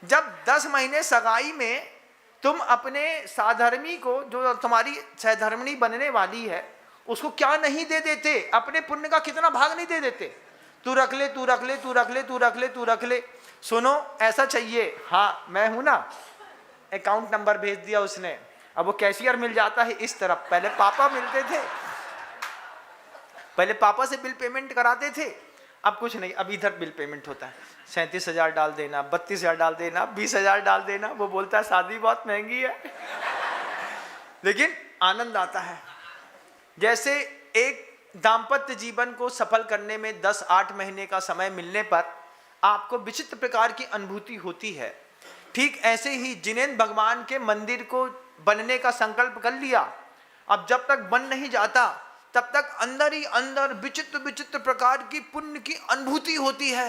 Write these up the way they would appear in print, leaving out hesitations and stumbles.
जब 10 महीने सगाई में तुम अपने साधर्मी को, जो तुम्हारी सहधर्मिणी बनने वाली है, उसको क्या नहीं दे देते, अपने पुण्य का कितना भाग नहीं दे देते। तू रख ले, तू रख ले, तू रख ले, तू रख ले, तू रख ले, सुनो ऐसा चाहिए, हाँ मैं हूं ना, अकाउंट नंबर भेज दिया उसने। अब वो कैशियर मिल जाता है इस तरफ, पहले पापा मिलते थे, पहले पापा से बिल पेमेंट कराते थे, अब कुछ नहीं, अब इधर बिल पेमेंट होता है, 37,000 डाल देना, 32,000 डाल देना, 20,000 डाल देना। वो बोलता है शादी बहुत महंगी है लेकिन आनंद आता है। जैसे एक दाम्पत्य जीवन को सफल करने में 10-8 महीने का समय मिलने पर आपको विचित्र प्रकार की अनुभूति होती है, ठीक ऐसे ही जिनेंद्र भगवान के मंदिर को बनने का संकल्प कर लिया, अब जब तक बन नहीं जाता तब तक अंदर ही अंदर विचित्र विचित्र प्रकार की पुण्य की अनुभूति होती है।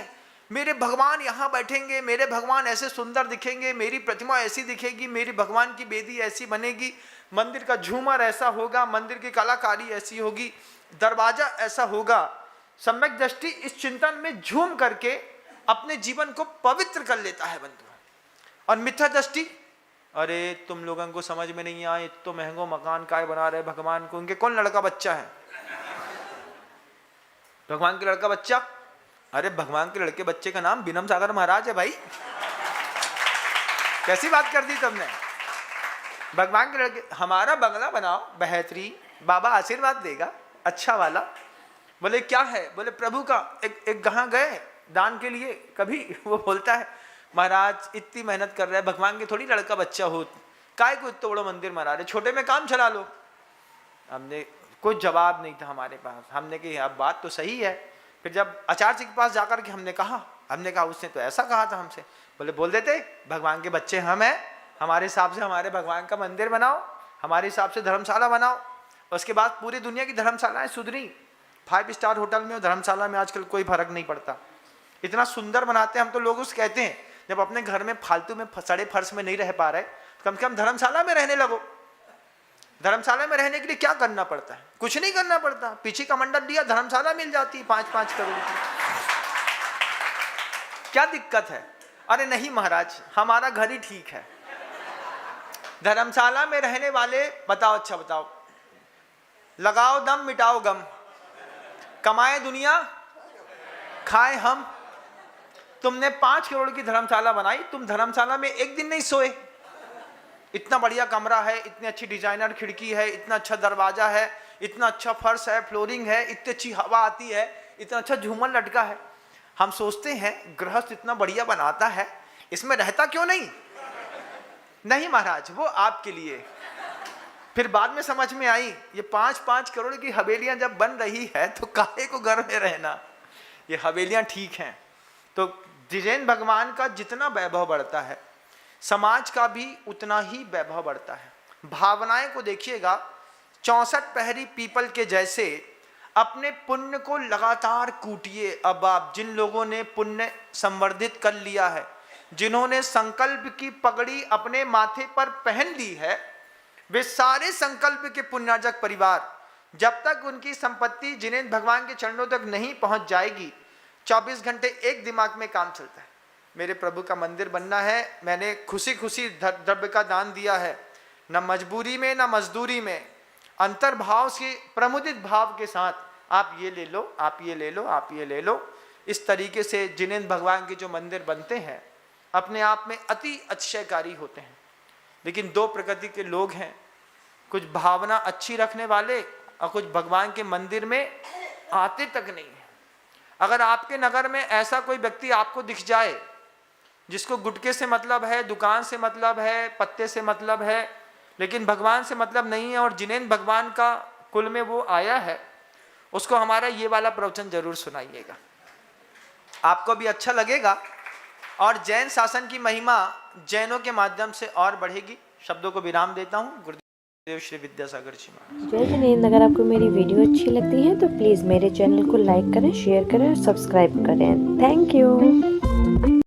मेरे भगवान यहाँ बैठेंगे, मेरे भगवान ऐसे सुंदर दिखेंगे, मेरी प्रतिमा ऐसी दिखेगी, मेरी भगवान की बेदी ऐसी बनेगी, मंदिर का झूमर ऐसा होगा, मंदिर की कलाकारी ऐसी होगी, दरवाजा ऐसा होगा। सम्यक दृष्टि इस चिंतन में झूम करके अपने जीवन को पवित्र कर लेता है बंधु। और मिथ्या दृष्टि, अरे तुम लोगों को समझ में नहीं आए, तो महंगो मकान काय बना रहे भगवान को, उनके कौन लड़का बच्चा है, भगवान के लड़का बच्चा, अरे भगवान के लड़के बच्चे का नाम बिनम सागर महाराज है भाई। कैसी बात कर दी तुमने, भगवान के लड़के, हमारा बंगला बनाओ बेहतरीन, बाबा आशीर्वाद देगा अच्छा वाला। बोले क्या है, बोले प्रभु का एक कहाँ गए दान के लिए कभी, वो बोलता है महाराज इतनी मेहनत कर रहा है, भगवान के थोड़ी लड़का बच्चा हो, काय को इतना बड़ा मंदिर बना रहे, छोटे में काम चला लो। हमने कोई जवाब नहीं था हमारे पास, हमने कहा अब बात तो सही है। फिर जब आचार्य जी के पास जाकर के हमने कहा उसने तो ऐसा कहा था हमसे, बोले बोल देते भगवान के बच्चे हम हैं, हमारे हिसाब से हमारे भगवान का मंदिर बनाओ, हमारे हिसाब से धर्मशाला बनाओ। उसके बाद पूरी दुनिया की धर्मशालाएं सुधरी, 5 स्टार होटल में और धर्मशाला में आजकल कोई फर्क नहीं पड़ता, इतना सुंदर बनाते हैं। हम तो लोग उस कहते हैं जब अपने घर में फालतू में सड़े फर्श में नहीं रह पा रहे, कम से कम धर्मशाला में रहने लगो। धर्मशाला में रहने के लिए क्या करना पड़ता है, कुछ नहीं करना पड़ता, पीछे का मंडल दिया, धर्मशाला मिल जाती 5-5 करोड़ की, क्या दिक्कत है। अरे नहीं महाराज हमारा घर ही ठीक है। धर्मशाला में रहने वाले बताओ, अच्छा बताओ, लगाओ दम मिटाओ गम, कमाए दुनिया खाए हम। तुमने 5 करोड़ की धर्मशाला बनाई, तुम धर्मशाला में एक दिन नहीं सोए, इतना बढ़िया कमरा है, इतनी अच्छी डिजाइनर खिड़की है, इतना अच्छा दरवाजा है, इतना अच्छा फर्श है, फ्लोरिंग है, इतनी अच्छी हवा आती है, इतना अच्छा झूमर लटका है। हम सोचते हैं गृहस्थ इतना बढ़िया बनाता है, इसमें रहता क्यों नहीं। नहीं महाराज वो आपके लिए। फिर बाद में समझ में आई ये 5-5 करोड़ की हवेलियां जब बन रही है तो काहे को घर में रहना, ये हवेलियां ठीक हैं। तो जिनेंद्र भगवान का जितना वैभव बढ़ता है समाज का भी उतना ही वैभव बढ़ता है। भावनाएं को देखिएगा, 64 पहरी पीपल के जैसे अपने पुण्य को लगातार कूटिए। अब आप जिन लोगों ने पुण्य संवर्धित कर लिया है, जिन्होंने संकल्प की पगड़ी अपने माथे पर पहन ली है, वे सारे संकल्प के पुण्यार्जक परिवार, जब तक उनकी संपत्ति जिनेंद्र भगवान के चरणों तक नहीं पहुंच जाएगी, 24 घंटे एक दिमाग में काम चलता है, मेरे प्रभु का मंदिर बनना है, मैंने खुशी खुशी द्रव्य का दान दिया है, न मजबूरी में न मजदूरी में, अंतर्भाव से प्रमुदित भाव के साथ आप ये ले लो, आप ये ले लो, आप ये ले लो। इस तरीके से जिनेंद्र भगवान के जो मंदिर बनते हैं अपने आप में अति अतिशयकारी होते हैं। लेकिन 2 प्रकृति के लोग हैं, कुछ भावना अच्छी रखने वाले और कुछ भगवान के मंदिर में आते तक नहीं है। अगर आपके नगर में ऐसा कोई व्यक्ति आपको दिख जाए जिसको गुटके से मतलब है, दुकान से मतलब है, पत्ते से मतलब है, लेकिन भगवान से मतलब नहीं है, और जिनेंद्र भगवान का कुल में वो आया है, उसको हमारा ये वाला प्रवचन जरूर सुनाइएगा, आपको भी अच्छा लगेगा और जैन शासन की महिमा जैनों के माध्यम से और बढ़ेगी। शब्दों को विराम देता हूँ। गुरुदेव श्री विद्यासागर जी महाराज। जय जिनेंद्र। अगर आपको मेरी वीडियो अच्छी लगती है तो प्लीज़ मेरे चैनल को लाइक करें, शेयर करें और सब्सक्राइब करें। Thank you.